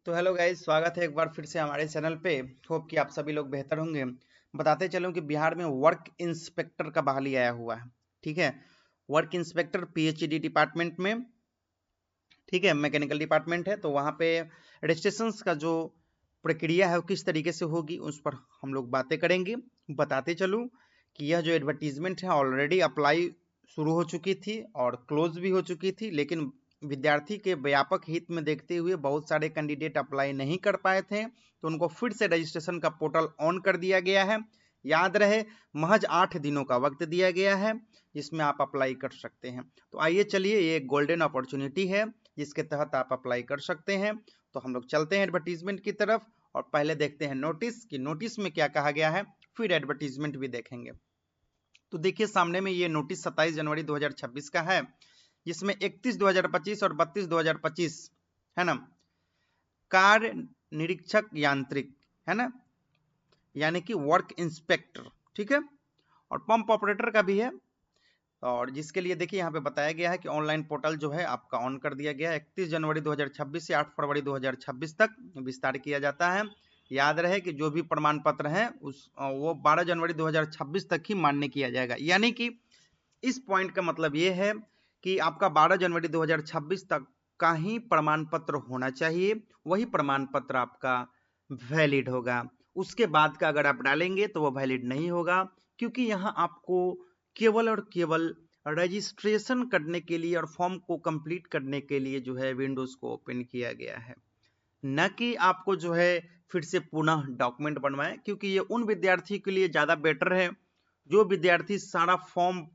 तो hello guys, स्वागत है एक बार फिर से हमारे चैनल पे। होप कि आप सभी लोग बेहतर होंगे। बताते चलूं कि बिहार में वर्क इंस्पेक्टर का बहाली आया हुआ है। ठीक है, वर्क इंस्पेक्टर पीएचडी डिपार्टमेंट में, ठीक है, मैकेनिकल डिपार्टमेंट है। तो वहाँ पे रजिस्ट्रेशन का जो प्रक्रिया है वो किस तरीके से होगी उस पर हम लोग बातें करेंगे। बताते चलूं कि यह जो एडवर्टीजमेंट है ऑलरेडी अप्लाई शुरू हो चुकी थी और क्लोज भी हो चुकी थी, लेकिन विद्यार्थी के व्यापक हित में देखते हुए बहुत सारे कैंडिडेट अप्लाई नहीं कर पाए थे, तो उनको फिर से रजिस्ट्रेशन का पोर्टल ऑन कर दिया गया है। याद रहे, महज 8 दिनों का वक्त दिया गया है जिसमें आप अप्लाई कर सकते हैं। तो आइए चलिए, ये एक गोल्डन अपॉर्चुनिटी है जिसके तहत आप अप्लाई कर सकते हैं। तो हम लोग चलते हैं एडवर्टीजमेंट की तरफ और पहले देखते हैं नोटिस कि नोटिस में क्या कहा गया है, फिर एडवर्टीजमेंट भी देखेंगे। तो देखिए सामने में ये नोटिस 27 जनवरी 2026 का है, जिसमें 31 2025 और 32 2025 है ना, कार्य निरीक्षक यांत्रिक है ना, यानी कि वर्क इंस्पेक्टर, ठीक है, और पंप ऑपरेटर का भी है। और जिसके लिए देखिए यहाँ पे बताया गया है कि ऑनलाइन पोर्टल जो है आपका ऑन कर दिया गया है। 31 जनवरी 2026 से 8 फरवरी 2026 तक विस्तार किया जाता है। याद रहे कि जो भी प्रमाण पत्र है वो 12 जनवरी 2026 तक ही मान्य किया जाएगा। यानी कि इस पॉइंट का मतलब ये है कि आपका 12 जनवरी 2026 तक का ही प्रमाण पत्र होना चाहिए, वही प्रमाण पत्र आपका वैलिड होगा। उसके बाद का अगर आप डालेंगे तो वो वैलिड नहीं होगा, क्योंकि यहाँ आपको केवल और केवल रजिस्ट्रेशन करने के लिए और फॉर्म को कंप्लीट करने के लिए जो है विंडोज को ओपन किया गया है, न कि आपको जो है फिर से पुनः डॉक्यूमेंट बनवाएं। क्योंकि ये उन विद्यार्थी के लिए ज़्यादा बेटर है जो विद्यार्थी सारा फॉर्म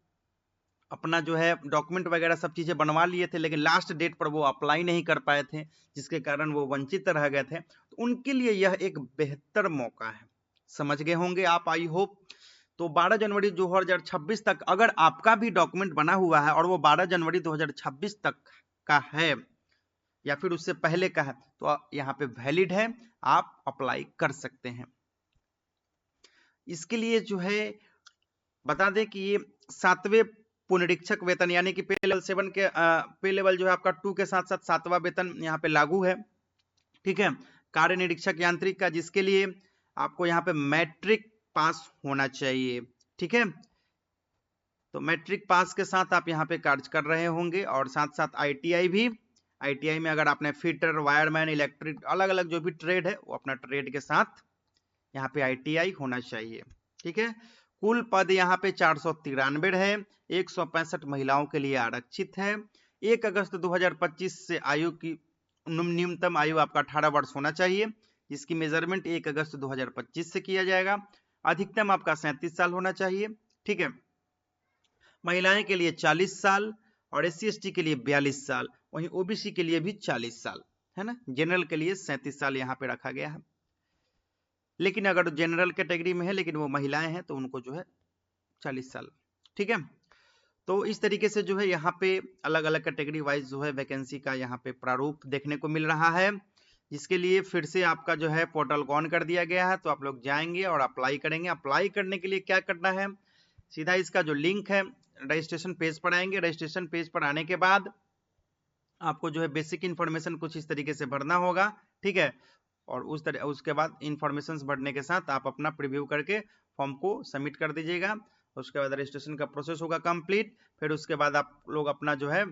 अपना जो है डॉक्यूमेंट वगैरह सब चीज़ें बनवा लिए थे, लेकिन लास्ट डेट पर वो अप्लाई नहीं कर पाए थे, जिसके कारण वो वंचित रह गए थे। तो उनके लिए यह एक बेहतर मौका है। समझ गए होंगे आप, आई होप। तो 12 जनवरी 2026 तक अगर आपका भी डॉक्यूमेंट बना हुआ है और वो 12 जनवरी 2026 तक का है या फिर उससे पहले का है, तो यहाँ पे वैलिड है, आप अप्लाई कर सकते हैं। इसके लिए जो है बता दें कि ये 7वें पुनरीक्षक वेतन यानी कि पे लेवल 7 के पे लेवल जो है आपका 2 के साथ साथ 7वां वेतन यहाँ पे लागू है। ठीक है, कार्य निरीक्षक यांत्रिक का, जिसके लिए आपको यहाँ पे मैट्रिक पास होना चाहिए। ठीक है, तो मैट्रिक पास के साथ आप यहाँ पे कार्य कर रहे होंगे और साथ साथ आईटीआई भी। आईटीआई में अगर आपने फिटर, वायरमैन, इलेक्ट्रिक, अलग अलग जो भी ट्रेड है वो अपना ट्रेड के साथ यहाँ पे आईटीआई होना चाहिए। ठीक है, कुल पद यहाँ पे 493 है, 165 महिलाओं के लिए आरक्षित है। 1 अगस्त 2025 से आयु की न्यूनतम आयु आपका 18 वर्ष होना चाहिए, जिसकी मेजरमेंट 1 अगस्त 2025 से किया जाएगा। अधिकतम आपका 37 साल होना चाहिए। ठीक है, महिलाएं के लिए 40 साल और एससी एसटी के लिए 42 साल, वहीं ओबीसी के लिए भी 40 साल है ना। जनरल के लिए 37 साल यहाँ पे रखा गया है, लेकिन अगर जनरल कैटेगरी में है लेकिन वो महिलाएं हैं तो उनको जो है 40 साल। ठीक है, तो इस तरीके से जो है यहाँ पे अलग अलग कैटेगरी वाइज जो है वैकेंसी का यहाँ पे प्रारूप देखने को मिल रहा है, जिसके लिए फिर से आपका जो है पोर्टल ऑन कर दिया गया है। तो आप लोग जाएंगे और अप्लाई करेंगे। अप्लाई करने के लिए क्या करना है, सीधा इसका जो लिंक है रजिस्ट्रेशन पेज पर आएंगे। रजिस्ट्रेशन पेज पर आने के बाद आपको जो है बेसिक इन्फॉर्मेशन कुछ इस तरीके से भरना होगा। ठीक है, और उसके बाद इंफॉर्मेशन भरने के साथ आप अपना प्रीव्यू करके फॉर्म को सबमिट कर दीजिएगा। उसके बाद रजिस्ट्रेशन का प्रोसेस होगा कंप्लीट। फिर उसके बाद आप लोग अपना जो है,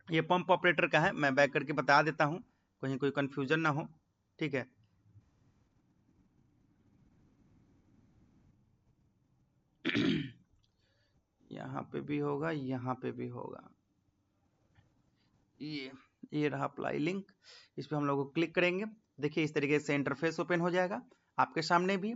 ये पंप ऑपरेटर का है, मैं बैक करके बता देता हूँ, कहीं कोई कंफ्यूजन ना हो। ठीक है, यहाँ पे भी होगा, यहाँ पे भी होगा। ये रहा अप्लाई लिंक, इस पर हम लोग को क्लिक करेंगे। देखिए इस तरीके से इंटरफेस ओपन हो जाएगा आपके सामने भी,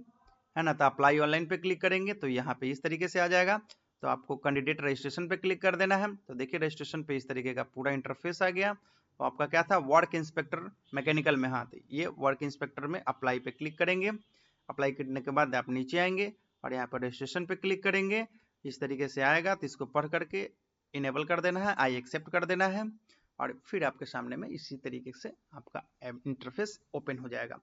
है ना। तो अप्लाई ऑनलाइन पे क्लिक करेंगे तो यहाँ पे इस तरीके से आ जाएगा। तो आपको कैंडिडेट रजिस्ट्रेशन पे क्लिक कर देना है। तो देखिए रजिस्ट्रेशन पे इस तरीके का पूरा इंटरफेस आ गया। तो आपका क्या था, वर्क इंस्पेक्टर मैकेनिकल में, हाँ तो ये वर्क इंस्पेक्टर में अप्लाई पे क्लिक करेंगे। अप्लाई करने के बाद आप नीचे आएंगे और यहाँ पर रजिस्ट्रेशन पे क्लिक करेंगे। इस तरीके से आएगा तो इसको पढ़ करके इनेबल कर देना है, आई एक्सेप्ट कर देना है, और फिर आपके सामने में इसी तरीके से आपका इंटरफेस ओपन हो जाएगा।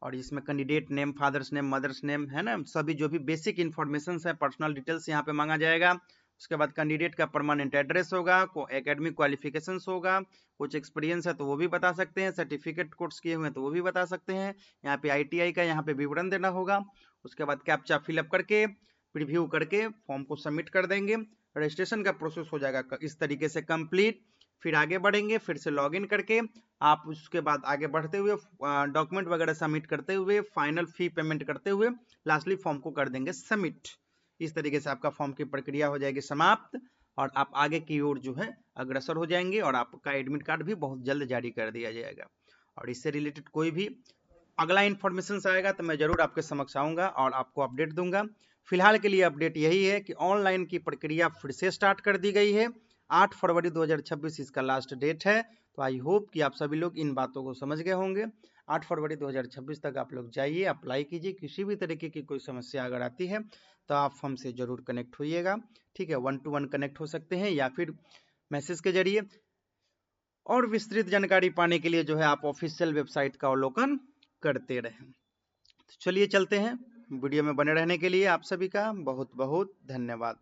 और इसमें candidate name, father's name, mother's name, है ना, सभी जो भी बेसिक इन्फॉर्मेशन है, पर्सनल डिटेल्स यहाँ पे मांगा जाएगा। उसके बाद कैंडिडेट का परमानेंट एड्रेस होगा, एकेडमिक क्वालिफिकेशंस होगा, कुछ एक्सपीरियंस है तो वो भी बता सकते हैं, सर्टिफिकेट कोर्स किए हुए हैं तो वो भी बता सकते हैं, यहाँ पे ITI का यहाँ पे विवरण देना होगा। उसके बाद कैप्चा फिलअप करके प्रीव्यू करके फॉर्म को सबमिट कर देंगे, रजिस्ट्रेशन का प्रोसेस हो जाएगा इस तरीके से कंप्लीट। फिर आगे बढ़ेंगे, फिर से लॉगिन करके आप उसके बाद आगे बढ़ते हुए डॉक्यूमेंट वगैरह सबमिट करते हुए फाइनल फी पेमेंट करते हुए लास्टली फॉर्म को कर देंगे सबमिट। इस तरीके से आपका फॉर्म की प्रक्रिया हो जाएगी समाप्त और आप आगे की ओर जो है अग्रसर हो जाएंगे और आपका एडमिट कार्ड भी बहुत जल्द जारी कर दिया जाएगा। और इससे रिलेटेड कोई भी अगला इन्फॉर्मेशन आएगा तो मैं जरूर आपके समक्ष आऊंगा और आपको अपडेट दूंगा। फिलहाल के लिए अपडेट यही है कि ऑनलाइन की प्रक्रिया फिर से स्टार्ट कर दी गई है। 8 फरवरी 2026 इसका लास्ट डेट है। तो आई होप कि आप सभी लोग इन बातों को समझ गए होंगे। 8 फरवरी 2026 तक आप लोग जाइए, अप्लाई कीजिए। किसी भी तरीके की कोई समस्या अगर आती है तो आप हमसे जरूर कनेक्ट होइएगा, ठीक है। 1 to 1 कनेक्ट हो सकते हैं या फिर मैसेज के जरिए। और विस्तृत जानकारी पाने के लिए जो है आप ऑफिशियल वेबसाइट का अवलोकन करते रहें। तो चलिए चलते हैं। वीडियो में बने रहने के लिए आप सभी का बहुत बहुत धन्यवाद।